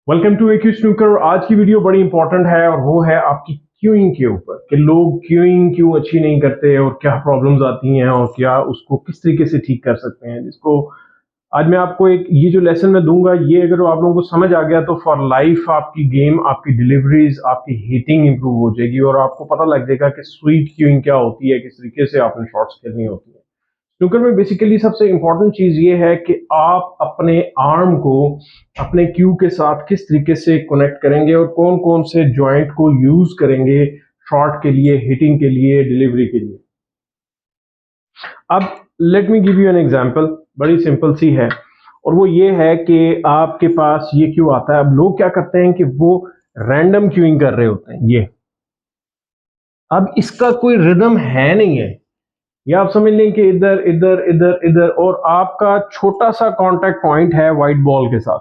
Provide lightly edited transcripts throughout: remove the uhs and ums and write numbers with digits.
Welcome to acute snooker. आज की video बड़ी इंपॉर्टेंट है और वो है आपकी क्यूइंग के ऊपर कि लोग क्यूइंग क्यों अच्छी नहीं करते और क्या प्रॉब्लम्स आती हैं और क्या उसको किस तरीके से ठीक कर सकते हैं। जिसको आज मैं आपको एक ये जो लेसन मैं दूंगा, ये अगर आप लोगों को समझ आ गया तो फॉर लाइफ आपकी गेम, आपकी डिलीवरीज, आपकी हिटिंग इंप्रूव हो जाएगी और आपको पता लग जाएगा कि स्वीट क्यूइंग क्या होती है, किस तरीके से आपने शॉट्स खेलनी होती है। स्नूकर में बेसिकली सबसे इंपॉर्टेंट चीज ये है कि आप अपने आर्म को अपने क्यू के साथ किस तरीके से कनेक्ट करेंगे और कौन कौन से जॉइंट को यूज करेंगे शॉट के लिए, हिटिंग के लिए, डिलीवरी के लिए। अब let me give you an example, बड़ी सिंपल सी है और वो ये है कि आपके पास ये क्यू आता है। अब लोग क्या करते हैं कि वो रैंडम क्यूइंग कर रहे होते हैं। ये अब इसका कोई रिदम है नहीं है, या आप समझ लें कि इधर इधर इधर इधर और आपका छोटा सा कांटेक्ट पॉइंट है वाइट बॉल के साथ।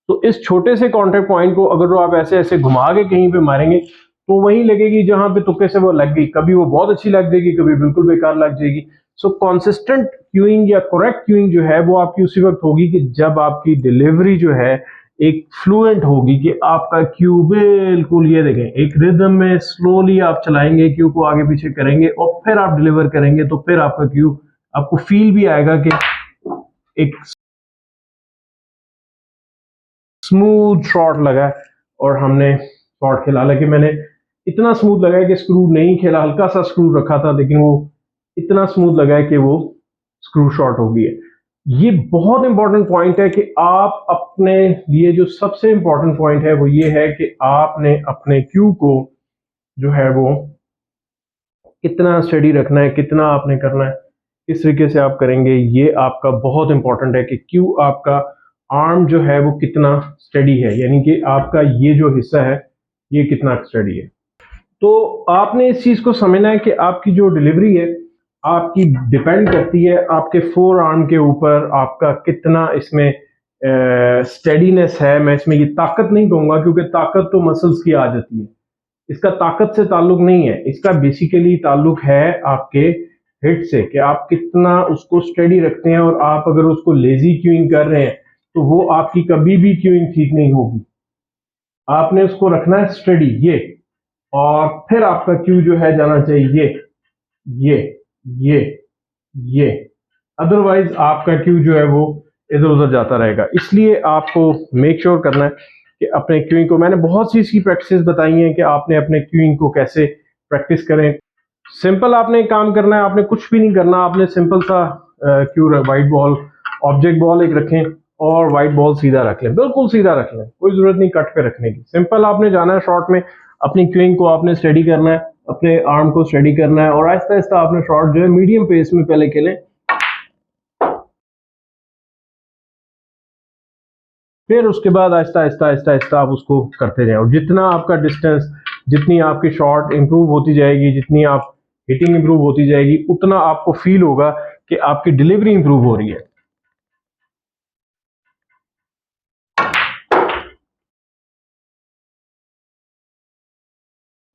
तो इस छोटे से कांटेक्ट पॉइंट को अगर आप ऐसे ऐसे घुमा के कहीं पे मारेंगे तो वहीं लगेगी जहां पे तुक्के से वो लग गई। कभी वो बहुत अच्छी लग जाएगी, कभी बिल्कुल बेकार लग जाएगी। सो कॉन्सिस्टेंट क्यूइंग या करेक्ट क्यूइंग जो है वो आपकी उसी वक्त होगी कि जब आपकी डिलीवरी जो है एक फ्लुएंट होगी, कि आपका क्यू बिल्कुल, ये देखें, एक रिदम में स्लोली आप चलाएंगे, क्यू को आगे पीछे करेंगे और फिर आप डिलीवर करेंगे तो फिर आपका क्यू, आपको फील भी आएगा कि एक स्मूथ शॉट लगा है और हमने शॉट खेला। हालांकि मैंने इतना स्मूथ लगा है कि स्क्रू नहीं खेला, हल्का सा स्क्रू रखा था, लेकिन वो इतना स्मूथ लगा है कि वो स्क्रू शॉट हो गई है। ये बहुत इंपॉर्टेंट पॉइंट है कि आप अपने लिए, जो सबसे इंपॉर्टेंट पॉइंट है वो ये है कि आपने अपने क्यू को जो है वो कितना स्टडी रखना है, कितना आपने करना है, किस तरीके से आप करेंगे। ये आपका बहुत इंपॉर्टेंट है कि क्यू, आपका आर्म जो है वो कितना स्टडी है, यानी कि आपका ये जो हिस्सा है ये कितना स्टडी है। तो आपने इस चीज को समझना है कि आपकी जो डिलीवरी है आपकी डिपेंड करती है आपके फोर आर्म के ऊपर, आपका कितना इसमें स्टेडीनेस है। मैं इसमें ये ताकत नहीं कहूंगा क्योंकि ताकत तो मसल्स की आ जाती है, इसका ताकत से ताल्लुक नहीं है। इसका बेसिकली ताल्लुक है आपके हिट से, कि आप कितना उसको स्टेडी रखते हैं। और आप अगर उसको लेजी क्यूइंग कर रहे हैं तो वो आपकी कभी भी क्यूइंग ठीक नहीं होगी। आपने उसको रखना है स्टेडी, ये, और फिर आपका क्यू जो है जाना चाहिए ये ये ये। अदरवाइज आपका क्यू जो है वो इधर उधर जाता रहेगा। इसलिए आपको मेक श्योर करना है कि अपने क्यूइंग को, मैंने बहुत सी इसकी प्रैक्टिस बताई हैं कि आपने अपने क्यूइंग को कैसे प्रैक्टिस करें। सिंपल आपने एक काम करना है, आपने कुछ भी नहीं करना। आपने सिंपल सा Q, white ball, object ball एक रखें और वाइट बॉल सीधा रख लें, बिल्कुल सीधा रख लें, कोई जरूरत नहीं कट पे रखने की। सिंपल आपने जाना है शॉट में, अपनी क्यूइंग को आपने स्टडी करना है, अपने आर्म को स्टडी करना है और आहिस्ता आहिस्ता आपने शॉट जो है मीडियम पेस में पहले खेलें, फिर उसके बाद आहिस्ता आहिस्ता आहिस्ता आहिस्ता आप उसको करते जाएं। और जितना आपका डिस्टेंस, जितनी आपकी शॉट इंप्रूव होती जाएगी, जितनी आप हिटिंग इंप्रूव होती जाएगी, उतना आपको फील होगा कि आपकी डिलीवरी इंप्रूव हो रही है।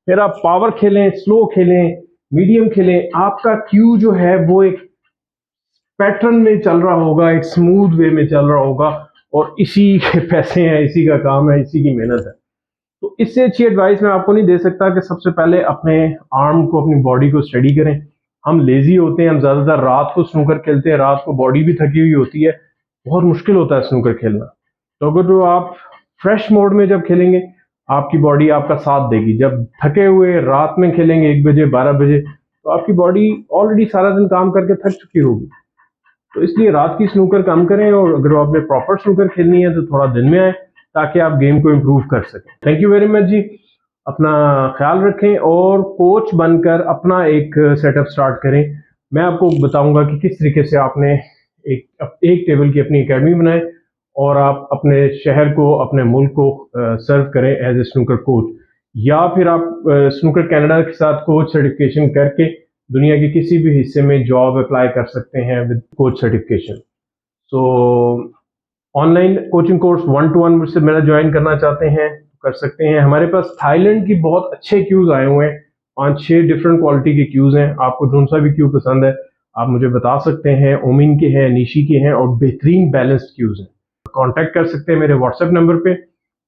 फिर आप पावर खेलें, स्लो खेलें, मीडियम खेलें, आपका क्यू जो है वो एक पैटर्न में चल रहा होगा, एक स्मूथ वे में चल रहा होगा। और इसी के पैसे हैं, इसी का काम है, इसी की मेहनत है। तो इससे अच्छी एडवाइस मैं आपको नहीं दे सकता कि सबसे पहले अपने आर्म को, अपनी बॉडी को स्टडी करें। हम लेजी होते हैं, हम ज्यादातर रात को स्नूकर खेलते हैं, रात को बॉडी भी थकी हुई होती है, बहुत मुश्किल होता है स्नूकर खेलना। तो अगर जो आप फ्रेश मोड में जब खेलेंगे, आपकी बॉडी आपका साथ देगी। जब थके हुए रात में खेलेंगे 1 बजे 12 बजे, तो आपकी बॉडी ऑलरेडी सारा दिन काम करके थक चुकी होगी। तो इसलिए रात की स्नूकर कम करें और अगर आपने प्रॉपर स्नूकर खेलनी है तो थोड़ा दिन में आए ताकि आप गेम को इम्प्रूव कर सकें। थैंक यू वेरी मच जी। अपना ख्याल रखें और कोच बनकर अपना एक सेटअप स्टार्ट करें। मैं आपको बताऊंगा कि किस तरीके से आपने एक टेबल की अपनी एकेडमी बनाएं और आप अपने शहर को, अपने मुल्क को सर्व करें एज ए स्नूकर कोच। या फिर आप स्नूकर कनाडा के साथ कोच सर्टिफिकेशन करके दुनिया के किसी भी हिस्से में जॉब अप्लाई कर सकते हैं with coach certification. So online coaching course 1-to-1 मुझसे मेरा ज्वाइन करना चाहते हैं कर सकते हैं। हमारे पास थाईलैंड की बहुत अच्छे क्यूज आए हुए हैं, 5-6 डिफरेंट क्वालिटी के क्यूज हैं। आपको जो सा भी क्यू पसंद है आप मुझे बता सकते हैं। ओमिन के हैं, निशी के हैं और बेहतरीन बैलेंस्ड क्यूज हैं। कांटेक्ट कर सकते हैं मेरे व्हाट्सएप नंबर पे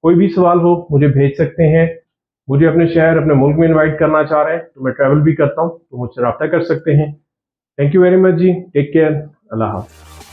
कोई भी सवाल हो मुझे भेज सकते हैं। मुझे अपने शहर अपने मुल्क में इनवाइट करना चाह रहे हैं तो मैं ट्रैवल भी करता हूँ, तो मुझसे रब्ता कर सकते हैं। थैंक यू वेरी मच जी, टेक केयर, अल्लाह हाफ़िज़।